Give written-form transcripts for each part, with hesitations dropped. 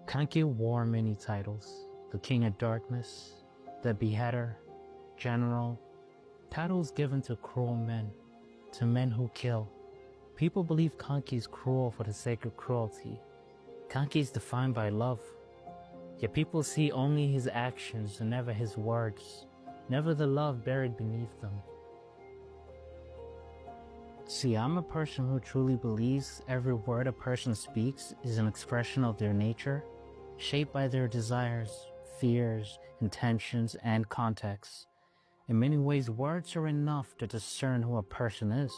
Kanki wore many titles: the King of Darkness, the Beheader, General, titles given to cruel men, to men who kill. People believe Kanki is cruel for the sake of cruelty. Kanki is defined by love, yet people see only his actions and never his words, never the love buried beneath them. See, I'm a person who truly believes every word a person speaks is an expression of their nature, shaped by their desires, fears, intentions, and contexts. In many ways, words are enough to discern who a person is,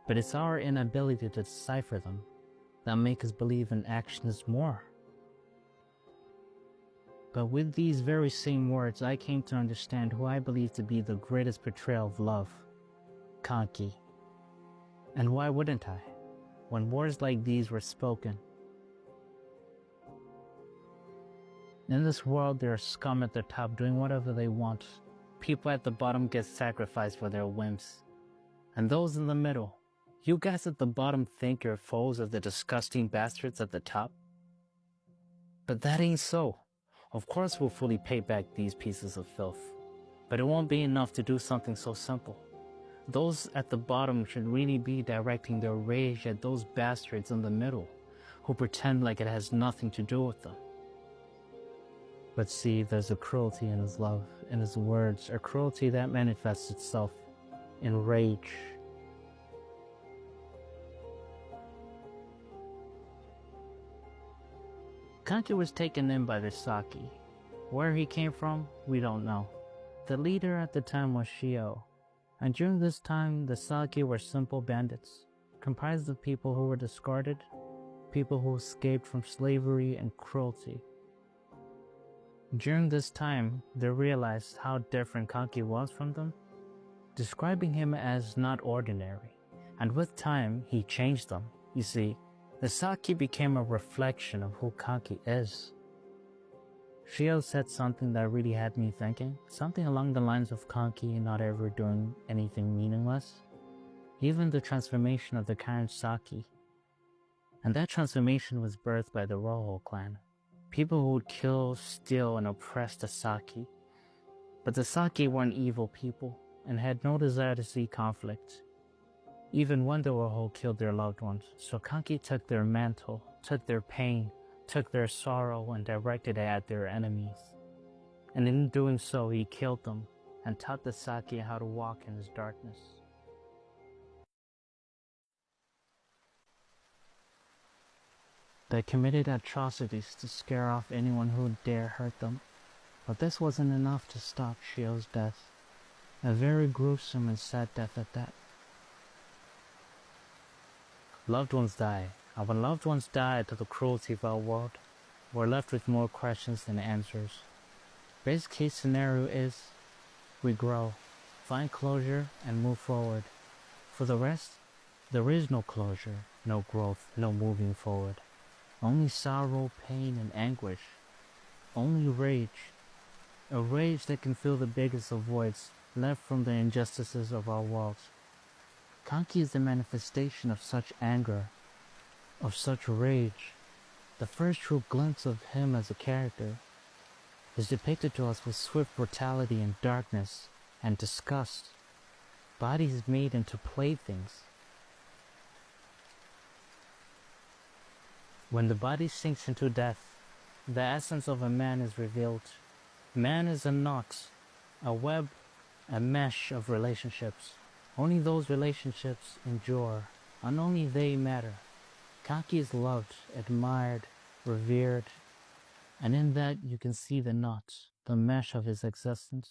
but it's our inability to decipher them that make us believe in actions more. But with these very same words, I came to understand who I believe to be the greatest portrayal of love, Kanki. And why wouldn't I, when words like these were spoken? In this world, there are scum at the top doing whatever they want. People at the bottom get sacrificed for their whims. And those in the middle, you guys at the bottom think your foes are the disgusting bastards at the top? But that ain't so. Of course we'll fully pay back these pieces of filth. But it won't be enough to do something so simple. Those at the bottom should really be directing their rage at those bastards in the middle, who pretend like it has nothing to do with them. But see, there's a cruelty in his love, in his words, a cruelty that manifests itself in rage. Kanki was taken in by the Saki. Where he came from, we don't know. The leader at the time was Shio, and during this time, the Saki were simple bandits, comprised of people who were discarded, people who escaped from slavery and cruelty. During this time, they realized how different Kanki was from them, describing him as not ordinary, and with time, he changed them. You see, the Saki became a reflection of who Kanki is. Shio said something that really had me thinking, something along the lines of Kanki not ever doing anything meaningless, even the transformation of the current Saki. And that transformation was birthed by the Roho clan. People who would kill, steal, and oppress the Saki. But the Saki weren't evil people and had no desire to see conflict, even when the Roho killed their loved ones. So Kanki took their mantle, took their pain, took their sorrow, and directed it at their enemies. And in doing so, he killed them and taught the Saki how to walk in his darkness. They committed atrocities to scare off anyone who would dare hurt them. But this wasn't enough to stop Shio's death. A very gruesome and sad death at that. Loved ones die, and when loved ones die to the cruelty of our world, we're left with more questions than answers. Best case scenario is, we grow, find closure, and move forward. For the rest, there is no closure, no growth, no moving forward. Only sorrow, pain, and anguish. Only rage. A rage that can fill the biggest of voids left from the injustices of our world. Kanki is the manifestation of such anger, of such rage. The first true glimpse of him as a character is depicted to us with swift brutality and darkness and disgust. Bodies made into playthings. When the body sinks into death, the essence of a man is revealed. Man is a knot, a web, a mesh of relationships. Only those relationships endure, and only they matter. Kanki is loved, admired, revered, and in that you can see the knot, the mesh of his existence.